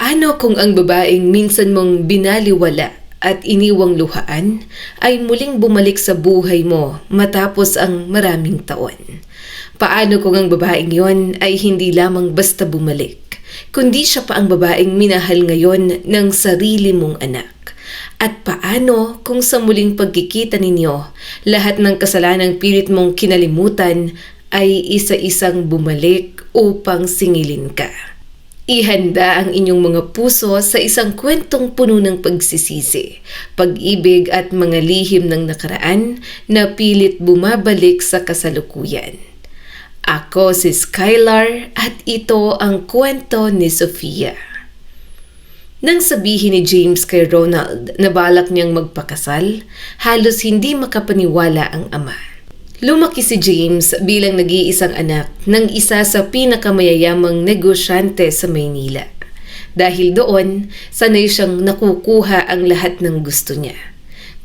Paano kung ang babaeng minsan mong binaliwala at iniwang luhaan ay muling bumalik sa buhay mo matapos ang maraming taon? Paano kung ang babaeng yon ay hindi lamang basta bumalik, kundi siya pa ang babaeng minahal ngayon ng sarili mong anak? At paano kung sa muling pagkikita ninyo, lahat ng kasalanang pilit mong kinalimutan ay isa-isang bumalik upang singilin ka? Ihanda ang inyong mga puso sa isang kwentong puno ng pagsisisi, pag-ibig at mga lihim ng nakaraan na pilit bumabalik sa kasalukuyan. Ako si Skylar at ito ang kwento ni Sofia. Nang sabihin ni James kay Ronald na balak niyang magpakasal, halos hindi makapaniwala ang ama. Lumaki si James bilang nag-iisang anak ng isa sa pinakamayayamang negosyante sa Maynila. Dahil doon, sanay siyang nakukuha ang lahat ng gusto niya.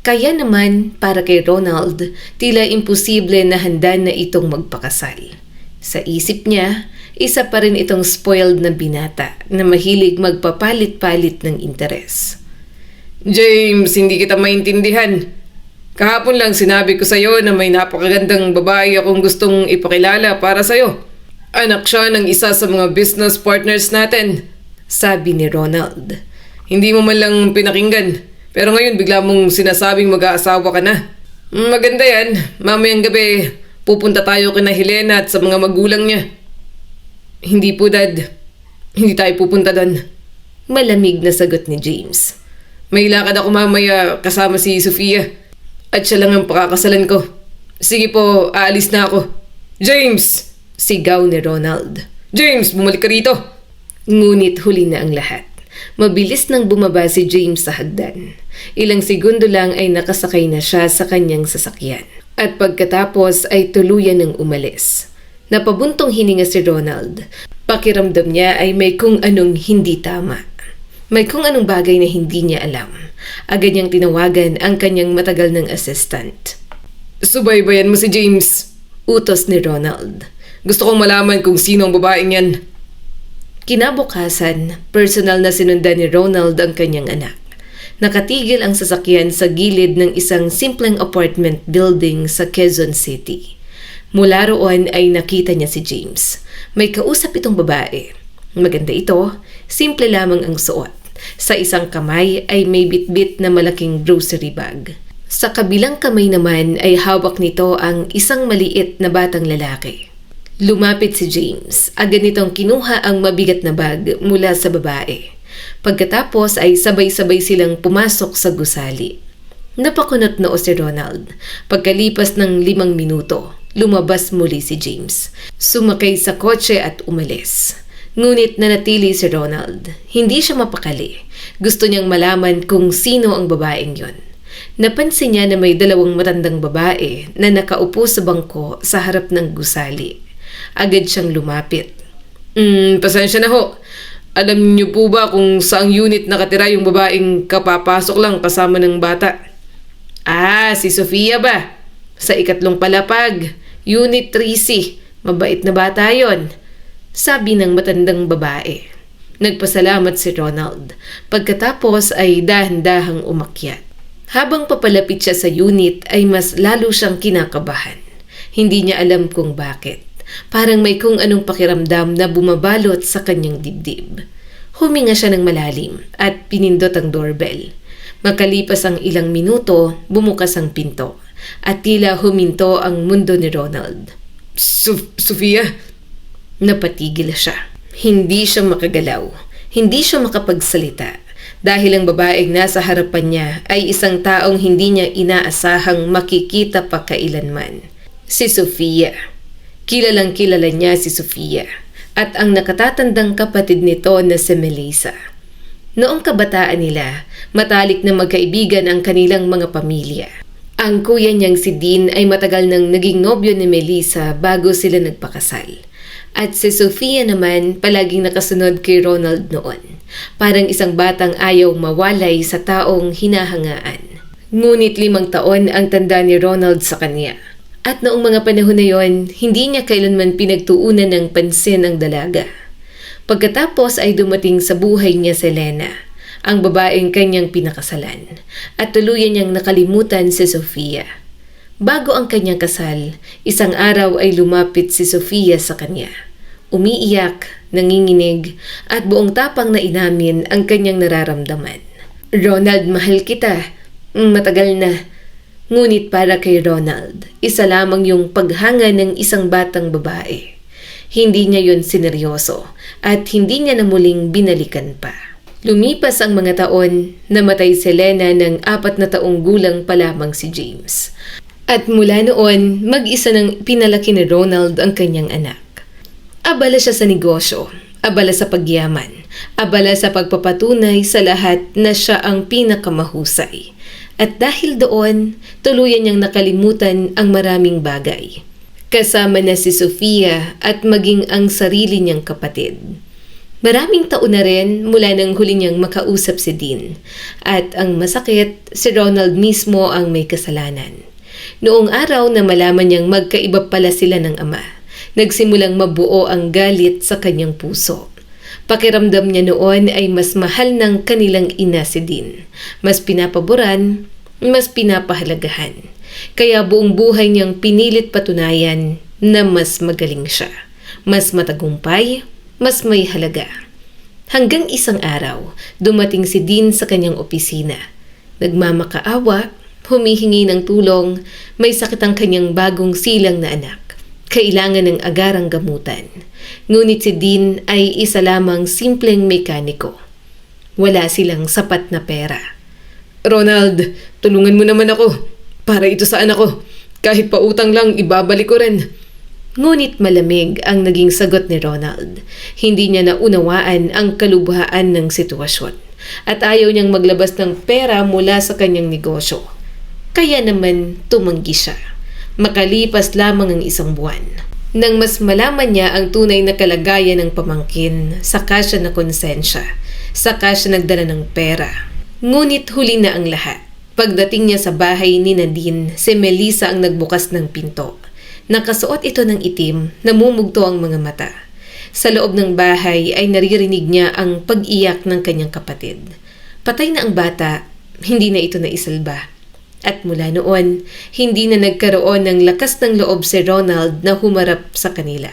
Kaya naman, para kay Ronald, tila imposible na handa na itong magpakasal. Sa isip niya, isa pa rin itong spoiled na binata na mahilig magpapalit-palit ng interes. James, hindi kita maintindihan. Kahapon lang sinabi ko sa'yo na may napakagandang babae akong gustong ipakilala para sa'yo. Anak siya ng isa sa mga business partners natin, sabi ni Ronald. Hindi mo man lang pinakinggan, pero ngayon bigla mong sinasabing mag-aasawa ka na. Maganda yan, mamayang gabi pupunta tayo kina Helena at sa mga magulang niya. Hindi po, Dad. Hindi tayo pupunta doon. Malamig na sagot ni James. May lakad ako mamaya kasama si Sofia. At siya lang ang pakakasalan ko. Sige po, aalis na ako. James! Sigaw ni Ronald. James, bumalik ka rito. Ngunit huli na ang lahat. Mabilis nang bumaba si James sa hagdan. Ilang segundo lang ay nakasakay na siya sa kanyang sasakyan. At pagkatapos ay tuluyan ng umalis. Napabuntong hininga si Ronald. Pakiramdam niya ay may kung anong hindi tama. May kung anong bagay na hindi niya alam. Agad niyang tinawagan ang kanyang matagal ng assistant. Subaybayan mo si James, utos ni Ronald. Gusto kong malaman kung sino ang babaeng yan. Kinabukasan, personal na sinundan ni Ronald ang kanyang anak. Nakatigil ang sasakyan sa gilid ng isang simpleng apartment building sa Quezon City. Mula roon ay nakita niya si James. May kausap itong babae. Maganda ito, simple lamang ang suot. Sa isang kamay ay may bitbit na malaking grocery bag. Sa kabilang kamay naman ay hawak nito ang isang maliit na batang lalaki. Lumapit si James. Agad nitong kinuha ang mabigat na bag mula sa babae. Pagkatapos ay sabay-sabay silang pumasok sa gusali. Napakunot noo si Ronald. Pagkalipas ng 5 minuto, lumabas muli si James. Sumakay sa kotse at umalis. Ngunit nanatili si Ronald. Hindi siya mapakali. Gusto niyang malaman kung sino ang babaeng yon. Napansin niya na may 2 matandang babae na nakaupo sa bangko sa harap ng gusali. Agad siyang lumapit. Pasensya na ho. Alam niyo po ba kung saang unit nakatira yung babaeng kapapasok lang kasama ng bata? Si Sofia ba? Sa 3 palapag, Unit 3C. Mabait na bata yon, sabi ng matandang babae. Nagpasalamat si Ronald. Pagkatapos ay dahan-dahang umakyat. Habang papalapit siya sa unit ay mas lalo siyang kinakabahan. Hindi niya alam kung bakit. Parang may kung anong pakiramdam na bumabalot sa kanyang dibdib. Huminga siya ng malalim at pinindot ang doorbell. Makalipas ang ilang minuto, bumukas ang pinto at tila huminto ang mundo ni Ronald. Sofia? Napatigil siya. Hindi siya makagalaw. Hindi siya makapagsalita dahil ang babaeng nasa harapan niya ay isang taong hindi niya inaasahang makikita pa kailanman. Si Sofia. Kilalang kilala niya si Sofia at ang nakatatandang kapatid nito na si Melissa. Noong kabataan nila, matalik na magkaibigan ang kanilang mga pamilya. Ang kuya niyang si Dean ay matagal nang naging nobyo ni Melissa bago sila nagpakasal. At si Sofia naman palaging nakasunod kay Ronald noon. Parang isang batang ayaw mawalay sa taong hinahangaan. Ngunit 5 taon ang tanda ni Ronald sa kanya. At noong mga panahon na yon, hindi niya kailanman pinagtuunan ng pansin ang dalaga. Pagkatapos ay dumating sa buhay niya si Lena, ang babaeng kanyang pinakasalan, at tuluyan niyang nakalimutan si Sofia. Bago ang kanyang kasal, isang araw ay lumapit si Sofia sa kanya. Umiiyak, nanginginig, at buong tapang na inamin ang kanyang nararamdaman. Ronald, mahal kita. Matagal na. Ngunit para kay Ronald, isa lamang yung paghanga ng isang batang babae. Hindi niya yun sineryoso at hindi niya na muling binalikan pa. Lumipas ang mga taon, namatay si Lena ng 4 na taong gulang pa lamang si James. At mula noon, mag-isa nang pinalaki ni Ronald ang kanyang anak. Abala siya sa negosyo, abala sa pagyaman, abala sa pagpapatunay sa lahat na siya ang pinakamahusay. At dahil doon, tuluyan niyang nakalimutan ang maraming bagay. Kasama na si Sofia at maging ang sarili niyang kapatid. Maraming taon na rin mula nang huli niyang makausap si Dean. At ang masakit, si Ronald mismo ang may kasalanan. Noong araw na malaman niyang magkaiba pala sila ng ama, nagsimulang mabuo ang galit sa kanyang puso. Pakiramdam niya noon ay mas mahal ng kanilang ina si Dean. Mas pinapaboran, mas pinapahalagahan. Kaya buong buhay niyang pinilit patunayan na mas magaling siya. Mas matagumpay, mas may halaga. Hanggang isang araw, dumating si Dean sa kanyang opisina. Nagmamakaawa, humihingi ng tulong, may sakit ang kanyang bagong silang na anak. Kailangan ng agarang gamutan. Ngunit si Dean ay isa lamang simpleng mekaniko. Wala silang sapat na pera. Ronald, tulungan mo naman ako. Para ito sa anak ko. Kahit pa utang lang, ibabalik ko rin. Ngunit malamig ang naging sagot ni Ronald. Hindi niya naunawaan ang kalubhaan ng sitwasyon. At ayaw niyang maglabas ng pera mula sa kanyang negosyo. Kaya naman tumanggi siya. Makalipas lamang ang isang buwan. Nang mas malaman niya ang tunay na kalagayan ng pamangkin, saka siya na konsensya, saka siya nagdala ng pera. Ngunit huli na ang lahat. Pagdating niya sa bahay ni Nadine, si Melissa ang nagbukas ng pinto. Nakasuot ito ng itim, namumugto ang mga mata. Sa loob ng bahay ay naririnig niya ang pag-iyak ng kanyang kapatid. Patay na ang bata, hindi na ito naisalba. At mula noon, hindi na nagkaroon ng lakas ng loob si Ronald na humarap sa kanila.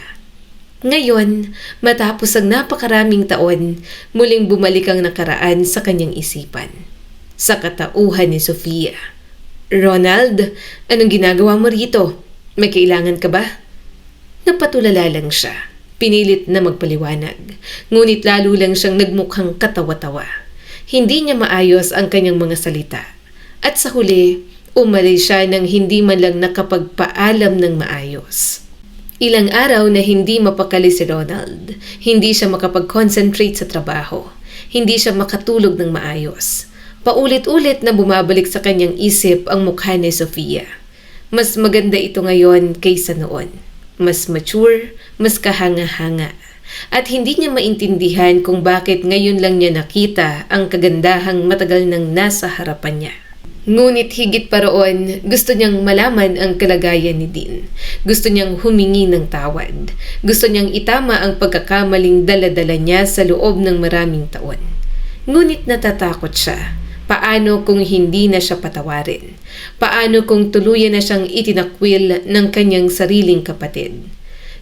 Ngayon, matapos ang napakaraming taon, muling bumalik ang nakaraan sa kanyang isipan. Sa katauhan ni Sofia. Ronald, anong ginagawa mo rito? May kailangan ka ba? Napatulala lang siya. Pinilit na magpaliwanag. Ngunit lalo lang siyang nagmukhang katawa-tawa. Hindi niya maayos ang kanyang mga salita. At sa huli, umalis siya nang hindi man lang nakapagpaalam ng maayos. Ilang araw na hindi mapakali si Ronald. Hindi siya makapag-concentrate sa trabaho. Hindi siya makatulog ng maayos. Paulit-ulit na bumabalik sa kanyang isip ang mukha ni Sofia. Mas maganda ito ngayon kaysa noon. Mas mature, mas kahanga-hanga. At hindi niya maintindihan kung bakit ngayon lang niya nakita ang kagandahang matagal nang nasa harapan niya. Ngunit higit pa roon, gusto niyang malaman ang kalagayan ni Dean. Gusto niyang humingi ng tawad. Gusto niyang itama ang pagkakamaling dala-dala niya sa loob ng maraming taon. Ngunit natatakot siya. Paano kung hindi na siya patawarin? Paano kung tuluyan na siyang itinakwil ng kanyang sariling kapatid?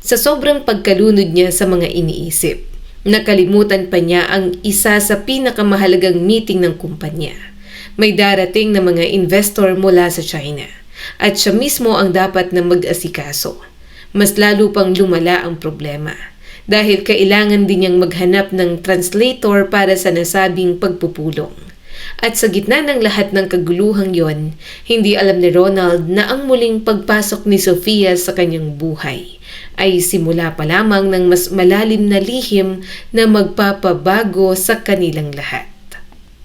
Sa sobrang pagkalunod niya sa mga iniisip, nakalimutan pa niya ang isa sa pinakamahalagang meeting ng kumpanya. May darating na mga investor mula sa China at siya mismo ang dapat na mag-asikaso. Mas lalo pang lumala ang problema dahil kailangan din niyang maghanap ng translator para sa nasabing pagpupulong. At sa gitna ng lahat ng kaguluhang yon, hindi alam ni Ronald na ang muling pagpasok ni Sofia sa kanyang buhay ay simula pa lamang ng mas malalim na lihim na magpapabago sa kanilang lahat.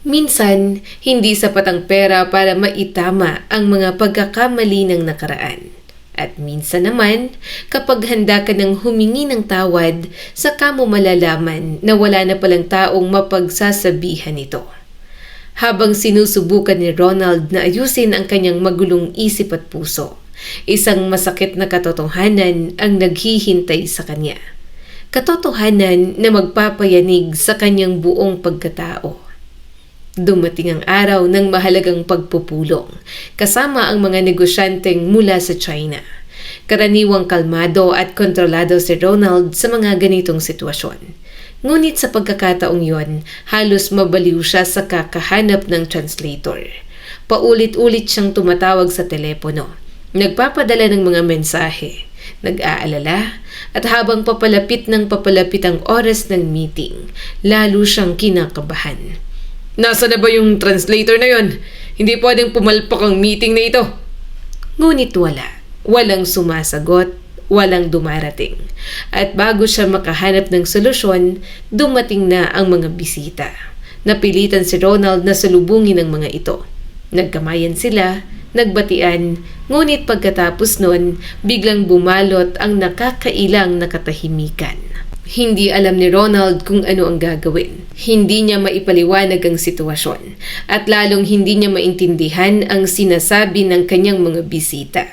Minsan, hindi sapat ang pera para maitama ang mga pagkakamali ng nakaraan. At minsan naman, kapag handa ka ng humingi ng tawad, saka mo malalaman na wala na palang taong mapagsasabihan ito. Habang sinusubukan ni Ronald na ayusin ang kanyang magulong isip at puso, isang masakit na katotohanan ang naghihintay sa kanya. katotohanan na magpapayanig sa kanyang buong pagkatao. Dumating ang araw ng mahalagang pagpupulong, kasama ang mga negosyanteng mula sa China. Karaniwang kalmado at kontrolado si Ronald sa mga ganitong sitwasyon. Ngunit sa pagkakataong yon, halos mabaliw siya sa kakahanap ng translator. Paulit-ulit siyang tumatawag sa telepono, nagpapadala ng mga mensahe, nag-aalala, at habang papalapit ang oras ng meeting, lalo siyang kinakabahan. Nasa na ba yung translator na yon? Hindi pwedeng pumalpak ang meeting na ito. Ngunit walang sumasagot, walang dumarating. At bago siya makahanap ng solusyon, dumating na ang mga bisita. Napilitan si Ronald na salubungin ang mga ito. Nagkamayan sila, nagbatian, ngunit pagkatapos nun, biglang bumalot ang nakakailang na katahimikan. Hindi alam ni Ronald kung ano ang gagawin. Hindi niya maipaliwanag ang sitwasyon at lalong hindi niya maintindihan ang sinasabi ng kanyang mga bisita.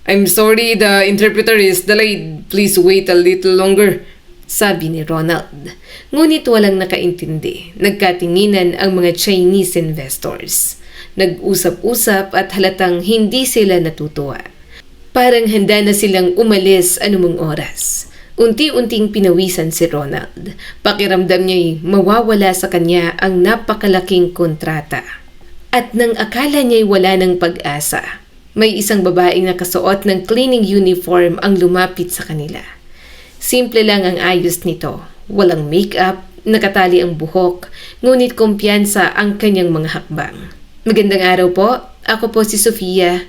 I'm sorry, the interpreter is delayed. Please wait a little longer. Sabi ni Ronald. Ngunit walang nakaintindi. Nagkatinginan ang mga Chinese investors. Nag-usap-usap at halatang hindi sila natutuwa. Parang handa na silang umalis anumang oras. Unti-unting pinawisan si Ronald. Pakiramdam niya'y mawawala sa kanya ang napakalaking kontrata. At nang akala niya'y wala ng pag-asa, may isang babaeng nakasuot ng cleaning uniform ang lumapit sa kanila. Simple lang ang ayos nito. Walang make-up, nakatali ang buhok, ngunit kumpiyansa ang kanyang mga hakbang. Magandang araw po, ako po si Sofia.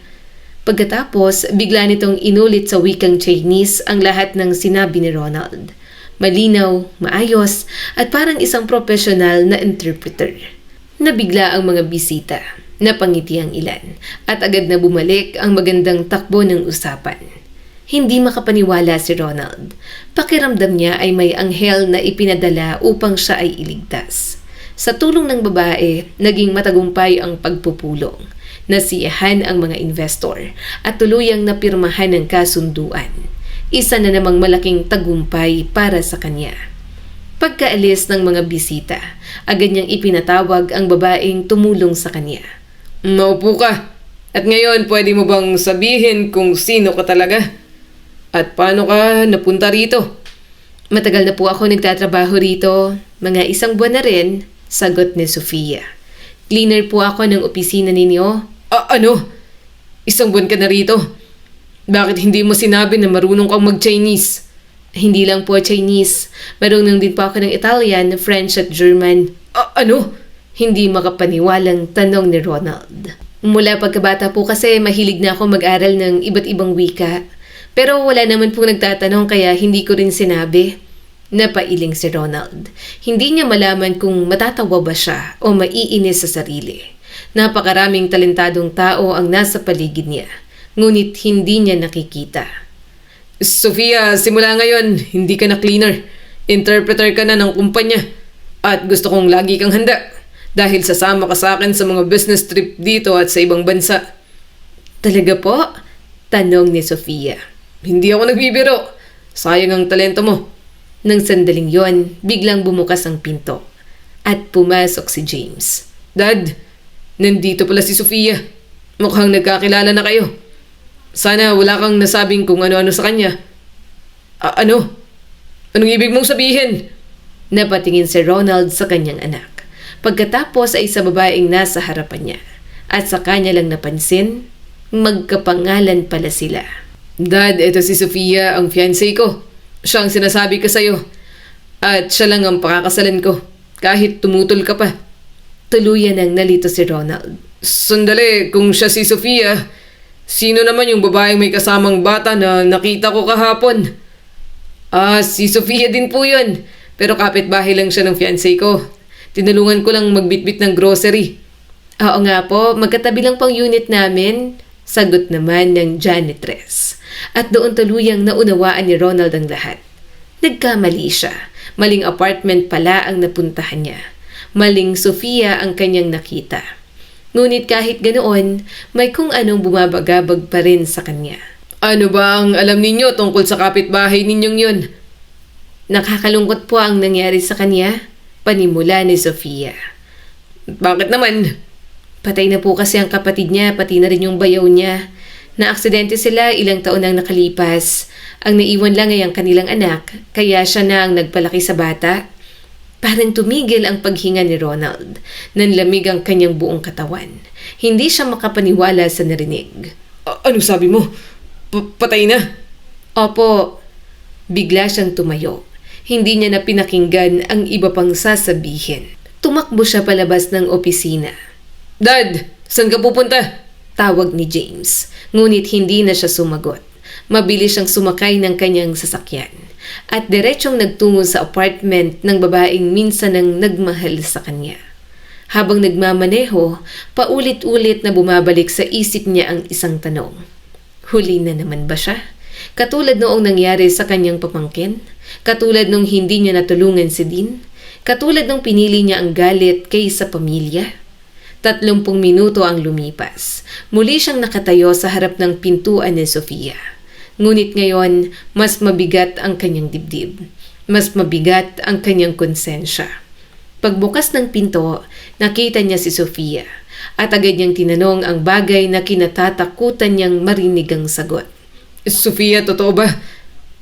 Pagkatapos, bigla nitong inulit sa wikang Chinese ang lahat ng sinabi ni Ronald. Malinaw, maayos, at parang isang profesional na interpreter. Nabigla ang mga bisita, napangiti ang ilan, at agad na bumalik ang magandang takbo ng usapan. Hindi makapaniwala si Ronald. Pakiramdam niya ay may anghel na ipinadala upang siya ay iligtas. Sa tulong ng babae, naging matagumpay ang pagpupulong. Nasiyahan ang mga investor at tuluyang napirmahan ng kasunduan. Isa na namang malaking tagumpay para sa kanya. Pagkaalis ng mga bisita, agad niyang ipinatawag ang babaeng tumulong sa kanya. Maupo ka. At ngayon, pwede mo bang sabihin kung sino ka talaga? At paano ka napunta rito? Matagal na po ako nagtatrabaho rito. Mga 1 buwan na rin, sagot ni Sofia. Cleaner po ako ng opisina ninyo. Ano? 1 buwan ka na rito? Bakit hindi mo sinabi na marunong kang mag-Chinese? Hindi lang po Chinese. Marunong din po ako ng Italian, French at German. Ano? Hindi makapaniwalang tanong ni Ronald. Mula pagkabata po kasi mahilig na ako mag-aral ng iba't ibang wika. Pero wala naman po nagtatanong kaya hindi ko rin sinabi. Napailing si Ronald. Hindi niya malaman kung matatawa ba siya o maiinis sa sarili. Napakaraming talentadong tao ang nasa paligid niya, ngunit hindi niya nakikita. Sofia, simula ngayon, hindi ka na cleaner. Interpreter ka na ng kumpanya. At gusto kong lagi kang handa dahil sasama ka sa akin sa mga business trip dito at sa ibang bansa. Talaga po? Tanong ni Sofia. Hindi ako nagbibiro. Sayang ang talento mo. Nang sandaling yon, biglang bumukas ang pinto at pumasok si James. Dad, nandito pala si Sofia. Mukhang nagkakilala na kayo. Sana wala kang nasabing kung ano-ano sa kanya. Ano? Anong ibig mong sabihin? Napatingin si Ronald sa kanyang anak. Pagkatapos ay sa babaeng nasa harapan niya. At sa kanya lang napansin, magkapangalan pala sila. Dad, eto si Sofia, ang fiancé ko. Siya ang sinasabi ko sa'yo. At siya lang ang pakakasalan ko. Kahit tumutol ka pa. Tuluyan ang nalito si Ronald. Sandali, kung siya si Sofia, sino naman yung babaeng may kasamang bata na nakita ko kahapon? Si Sofia din po yun. Pero kapitbahay lang siya ng fiancé ko. Tinulungan ko lang magbitbit ng grocery. Oo nga po, magkatabi lang pang unit namin. Sagot naman ng janitress. At doon tuluyang naunawaan ni Ronald ang lahat. Nagkamali siya. Maling apartment pala ang napuntahan niya. Maling Sofia ang kanyang nakita. Ngunit kahit ganoon, may kung anong bumabagabag pa rin sa kanya. Ano ba ang alam ninyo tungkol sa kapitbahay ninyong yun? Nakakalungkot po ang nangyari sa kanya, panimula ni Sofia. Bakit naman? Patay na po kasi ang kapatid niya, pati na rin yung bayaw niya. Naaksidente sila ilang taon nang nakalipas. Ang naiwan lang ay ang kanilang anak, kaya siya na ang nagpalaki sa bata. Parang tumigil ang paghinga ni Ronald. Nanlamig ang kanyang buong katawan. Hindi siya makapaniwala sa narinig. Ano sabi mo? Patay na? Opo. Bigla siyang tumayo. Hindi niya na pinakinggan ang iba pang sasabihin. Tumakbo siya palabas ng opisina. Dad, saan ka pupunta? Tawag ni James. Ngunit hindi na siya sumagot. Mabilis siyang sumakay ng kanyang sasakyan. At diretsong nagtungo sa apartment ng babaeng minsan nang nagmahal sa kanya. Habang nagmamaneho, paulit-ulit na bumabalik sa isip niya ang isang tanong. Huli na naman ba siya? Katulad noong nangyari sa kanyang pamangkin? Katulad nung hindi niya natulungan si Dean? Katulad nung pinili niya ang galit kaysa pamilya? 30 minuto ang lumipas. Muli siyang nakatayo sa harap ng pintuan ni Sofia. Ngunit ngayon, mas mabigat ang kanyang dibdib. Mas mabigat ang kanyang konsensya. Pagbukas ng pinto, nakita niya si Sofia at agad niyang tinanong ang bagay na kinatatakutan niyang marinig ang sagot. Sofia, totoo ba?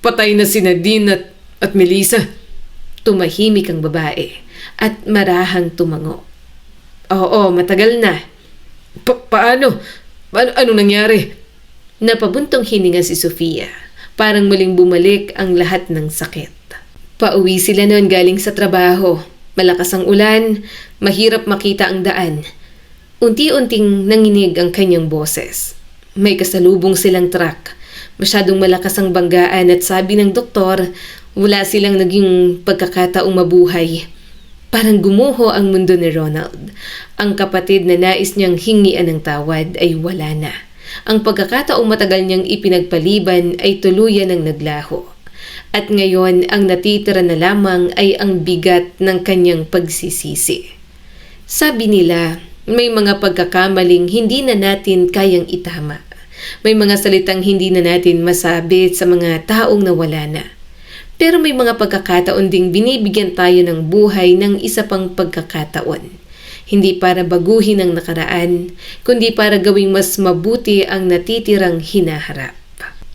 Patay na si Nadine at Melissa? Tumahimik ang babae at marahang tumango. Oo, matagal na. Paano? Ano nangyari? Napabuntong hininga si Sofia. Parang muling bumalik ang lahat ng sakit. Pauwi sila noon galing sa trabaho. Malakas ang ulan, mahirap makita ang daan. Unti-unting nanginig ang kanyang boses. May kasalubong silang truck. Masyadong malakas ang banggaan at sabi ng doktor, wala silang naging pagkakataong mabuhay. Parang gumuho ang mundo ni Ronald. Ang kapatid na nais niyang hingian ng tawad ay wala na. Ang pagkakataong matagal niyang ipinagpaliban ay tuluyan ng naglaho. At ngayon ang natitira na lamang ay ang bigat ng kanyang pagsisisi. Sabi nila, may mga pagkakamaling hindi na natin kayang itama. May mga salitang hindi na natin masabi sa mga taong nawala na. Pero may mga pagkakataon ding binibigyan tayo ng buhay ng isa pang pagkakataon. Hindi para baguhin ang nakaraan, kundi para gawing mas mabuti ang natitirang hinaharap.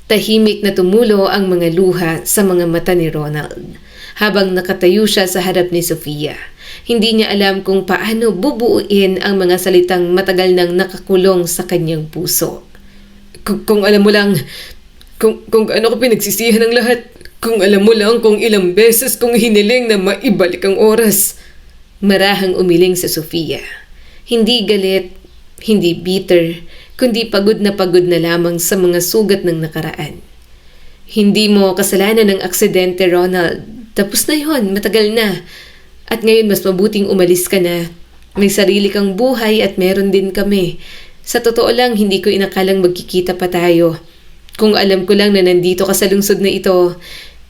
Tahimik na tumulo ang mga luha sa mga mata ni Ronald habang nakatayo siya sa harap ni Sofia. Hindi niya alam kung paano bubuuin ang mga salitang matagal nang nakakulong sa kanyang puso. Kung alam mo lang, kung ano ko pinagsisihan ng lahat, kung alam mo lang kung ilang beses kong hiniling na maibalik ang oras. Marahang umiling sa Sofia. Hindi galit, hindi bitter, kundi pagod na lamang sa mga sugat ng nakaraan. Hindi mo kasalanan ng aksidente, Ronald. Tapos na yon, matagal na. At ngayon mas mabuting umalis ka na. May sarili kang buhay at meron din kami. Sa totoo lang, hindi ko inakalang magkikita pa tayo. Kung alam ko lang na nandito ka sa lungsod na ito,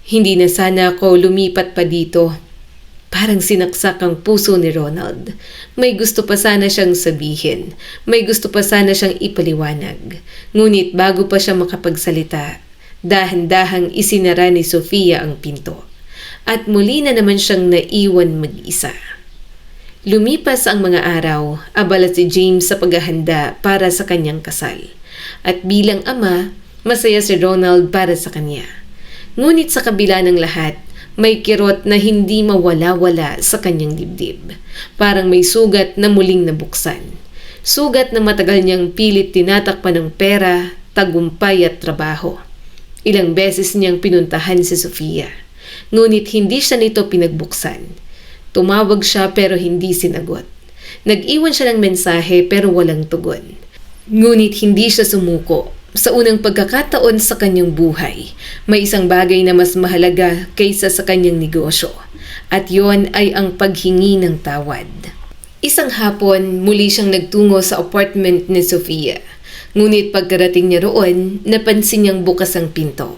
hindi na sana ako lumipat pa dito. Parang sinaksak ang puso ni Ronald. May gusto pa sana siyang sabihin. May gusto pa sana siyang ipaliwanag. Ngunit bago pa siya makapagsalita, dahan-dahang isinara ni Sofia ang pinto. At muli na naman siyang naiwan mag-isa. Lumipas ang mga araw, abala si James sa paghahanda para sa kanyang kasal. At bilang ama, masaya si Ronald para sa kanya. Ngunit sa kabila ng lahat, may kirot na hindi mawala-wala sa kanyang dibdib. Parang may sugat na muling nabuksan. Sugat na matagal niyang pilit tinatakpan ng pera, tagumpay at trabaho. Ilang beses niyang pinuntahan si Sofia. Ngunit hindi siya nito pinagbuksan. Tumawag siya pero hindi sinagot. Nag-iwan siya ng mensahe pero walang tugon. Ngunit hindi siya sumuko. Sa unang pagkakataon sa kanyang buhay, may isang bagay na mas mahalaga kaysa sa kanyang negosyo. At yon ay ang paghingi ng tawad. Isang hapon, muli siyang nagtungo sa apartment ni Sofia. Ngunit pagkarating niya roon, napansin niyang bukas ang pinto.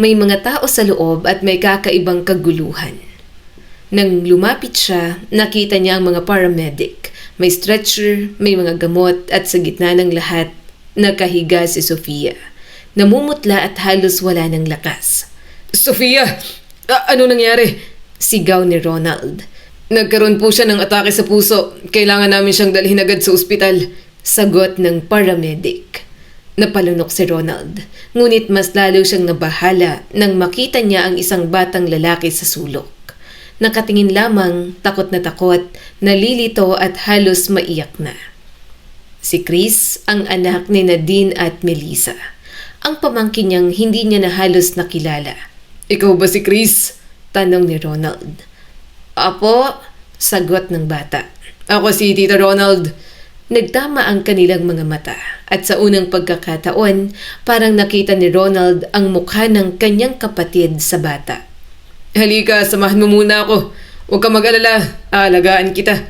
May mga tao sa loob at may kakaibang kaguluhan. Nang lumapit siya, nakita niya ang mga paramedic. May stretcher, may mga gamot at sa gitna ng lahat, nakahiga si Sofia. Namumutla at halos wala ng lakas. Sofia! Ano nangyari? Sigaw ni Ronald. Nagkaroon po siya ng atake sa puso. Kailangan namin siyang dalhin agad sa ospital. Sagot ng paramedic. Napalunok si Ronald, ngunit mas lalo siyang nabahala nang makita niya ang isang batang lalaki sa sulok. Nakatingin lamang, takot, nalilito at halos maiyak na. Si Chris, ang anak ni Nadine at Melissa. Ang pamangkin niyang hindi niya na halos nakilala. Ikaw ba si Chris? Tanong ni Ronald. Apo, sagot ng bata. Ako si Tita Ronald. Nagtama ang kanilang mga mata at sa unang pagkakataon, parang nakita ni Ronald ang mukha ng kanyang kapatid sa bata. Halika, samahan mo muna ako. Huwag ka mag-alala, aalagaan kita.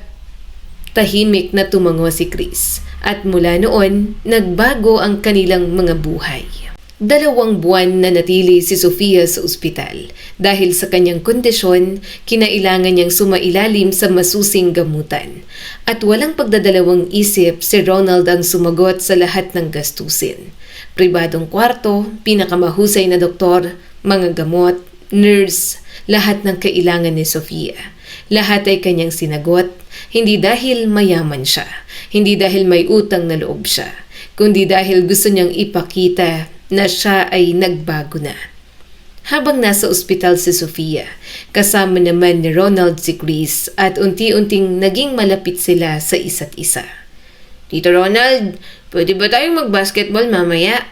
Tahimik na tumango si Chris at mula noon, nagbago ang kanilang mga buhay. 2 buwan na natili si Sofia sa ospital. Dahil sa kanyang kondisyon, kinailangan niyang sumailalim sa masusing gamutan. At walang pagdadalawang isip, si Ronald ang sumagot sa lahat ng gastusin. Pribadong kwarto, pinakamahusay na doktor, mga gamot, nurse, lahat ng kailangan ni Sofia. Lahat ay kanyang sinagot, hindi dahil mayaman siya, hindi dahil may utang na loob siya, kundi dahil gusto niyang ipakita na siya ay nagbago na. Habang nasa ospital si Sofia, kasama naman ni Ronald si Chris at unti-unting naging malapit sila sa isa't isa. Tito Ronald, pwede ba tayong mag-basketball mamaya?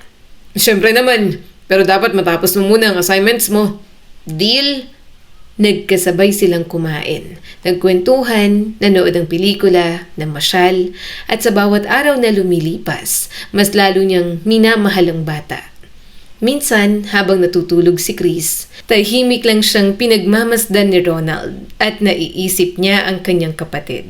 Siyempre naman, pero dapat matapos mo muna ang assignments mo. Deal? Nagkasabay silang kumain, nagkwentuhan, nanood ng pelikula, namasyal, at sa bawat araw na lumilipas, mas lalo niyang minamahal ang bata. Minsan, habang natutulog si Chris, tahimik lang siyang pinagmamasdan ni Ronald at naiisip niya ang kanyang kapatid.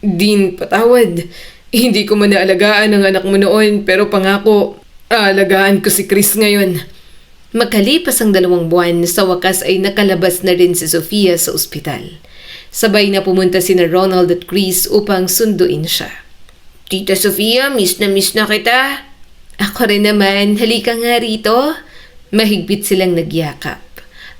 Dean, patawad. Hindi ko man naalagaan ang anak mo noon, pero pangako, aalagaan ko si Chris ngayon. Makalipas ang 2 buwan, sa wakas ay nakalabas na rin si Sofia sa ospital. Sabay na pumunta sina Ronald at Chris upang sunduin siya. Tita Sofia, miss na kita. Ako rin naman, halika nga rito. Mahigpit silang nagyakap.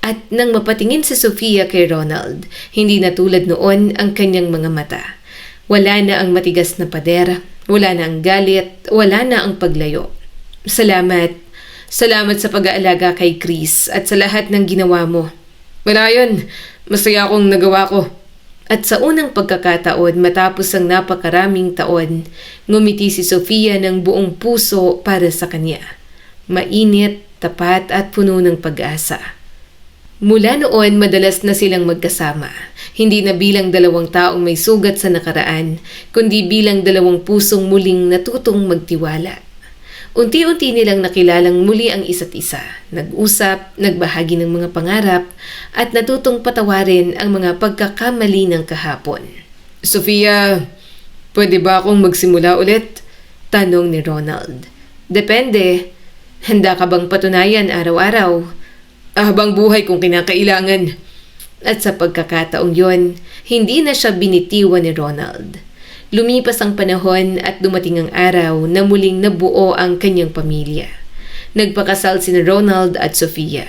At nang mapatingin si Sofia kay Ronald, hindi na tulad noon ang kanyang mga mata. Wala na ang matigas na pader, wala na ang galit, wala na ang paglayo. Salamat sa pag-aalaga kay Chris at sa lahat ng ginawa mo. Wala yun. Masaya akong nagawa ko. At sa unang pagkakataon matapos ang napakaraming taon, ngumiti si Sofia ng buong puso para sa kanya. Mainit, tapat at puno ng pag-asa. Mula noon, madalas na silang magkasama. Hindi na bilang 2 taong may sugat sa nakaraan, kundi bilang 2 pusong muling natutong magtiwala. Unti-unti nilang nakilalang muli ang isa't isa, nag-usap, nagbahagi ng mga pangarap, at natutong patawarin ang mga pagkakamali ng kahapon. Sofia, pwede ba akong magsimula ulit? Tanong ni Ronald. Depende. Handa ka bang patunayan araw-araw? Habang buhay kung kinakailangan. At sa pagkakataong yon, hindi na siya binitiwan ni Ronald. Lumipas ang panahon at dumating ang araw na muling nabuo ang kanyang pamilya. Nagpakasal sina Ronald at Sofia.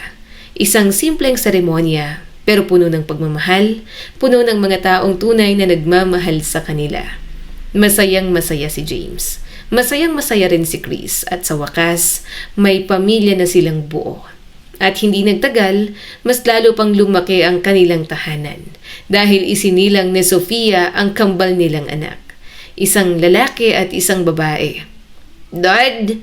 Isang simpleng seremonya, pero puno ng pagmamahal, puno ng mga taong tunay na nagmamahal sa kanila. Masayang masaya si James. Masayang masaya rin si Chris at sa wakas, may pamilya na silang buo. At hindi nagtagal, mas lalo pang lumaki ang kanilang tahanan dahil isinilang ni Sofia ang kambal nilang anak. Isang lalaki at isang babae. Dad,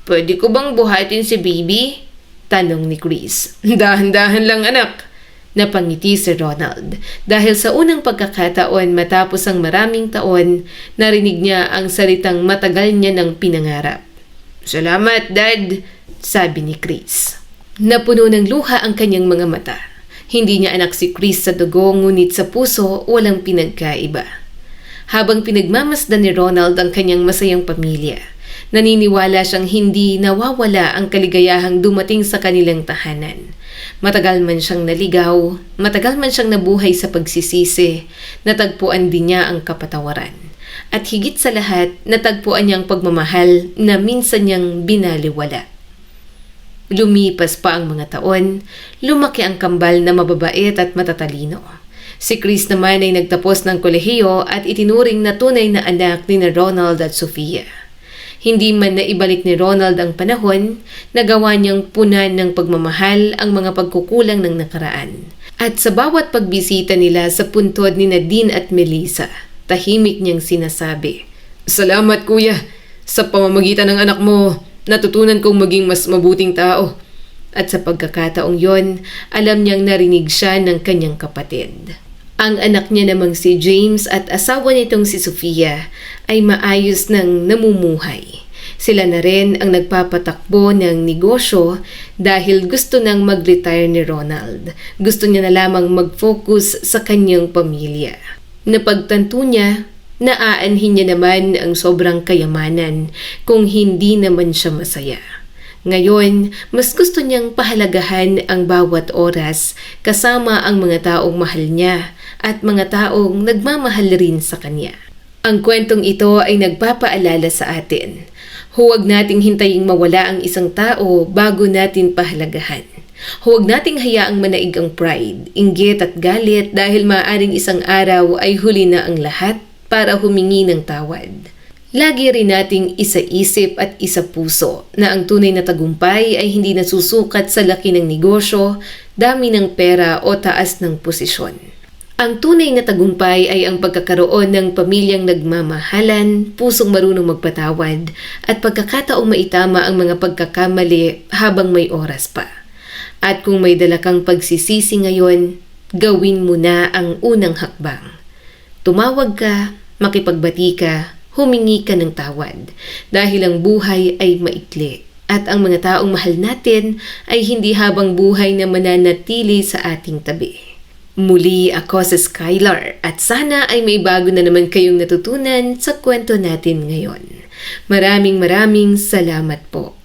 pwede ko bang buhatin si baby? Tanong ni Chris. Dahan-dahan lang anak. Napangiti si Ronald dahil sa unang pagkakataon matapos ang maraming taon, narinig niya ang salitang matagal niya ng pinangarap. Salamat, Dad, sabi ni Chris. Napuno ng luha ang kanyang mga mata. Hindi niya anak si Chris sa dugo, ngunit sa puso walang pinagkaiba. Habang pinagmamasdan ni Ronald ang kanyang masayang pamilya, naniniwala siyang hindi nawawala ang kaligayahang dumating sa kanilang tahanan. Matagal man siyang naligaw, matagal man siyang nabuhay sa pagsisisi, natagpuan din niya ang kapatawaran. At higit sa lahat, natagpuan niya ang pagmamahal na minsan niyang binaliwala. Lumipas pa ang mga taon, lumaki ang kambal na mababait at matatalino. Si Chris naman ay nagtapos ng kolehiyo at itinuring na tunay na anak ni Ronald at Sofia. Hindi man na ibalik ni Ronald ang panahon, nagawa niyang punan ng pagmamahal ang mga pagkukulang ng nakaraan. At sa bawat pagbisita nila sa puntod ni Nadine at Melissa, tahimik niyang sinasabi, Salamat kuya, sa pamamagitan ng anak mo, natutunan kong maging mas mabuting tao. At sa pagkakataong yon, alam niyang narinig siya ng kanyang kapatid. Ang anak niya namang si James at asawa nitong si Sofia ay maayos nang namumuhay. Sila na rin ang nagpapatakbo ng negosyo dahil gusto nang mag-retire ni Ronald. Gusto niya na lamang mag-focus sa kanyang pamilya. Napagtanto niya, naaanhin niya naman ang sobrang kayamanan kung hindi naman siya masaya. Ngayon, mas gusto niyang pahalagahan ang bawat oras kasama ang mga taong mahal niya at mga taong nagmamahal rin sa kanya. Ang kwentong ito ay nagpapaalala sa atin. Huwag nating hintaying mawala ang isang tao bago natin pahalagahan. Huwag nating hayaang manaig ang pride, inggit at galit dahil maaaring isang araw ay huli na ang lahat para humingi ng tawad. Lagi rin nating isa-isip at isa-puso na ang tunay na tagumpay ay hindi nasusukat sa laki ng negosyo, dami ng pera o taas ng posisyon. Ang tunay na tagumpay ay ang pagkakaroon ng pamilyang nagmamahalan, pusong marunong magpatawad, at pagkakataong maitama ang mga pagkakamali habang may oras pa. At kung may dala kang pagsisisi ngayon, gawin mo na ang unang hakbang. Tumawag ka, makipagbati ka, humingi ka ng tawad dahil ang buhay ay maikli at ang mga taong mahal natin ay hindi habang buhay na mananatili sa ating tabi. Muli ako si Skylar at sana ay may bago na naman kayong natutunan sa kwento natin ngayon. Maraming salamat po.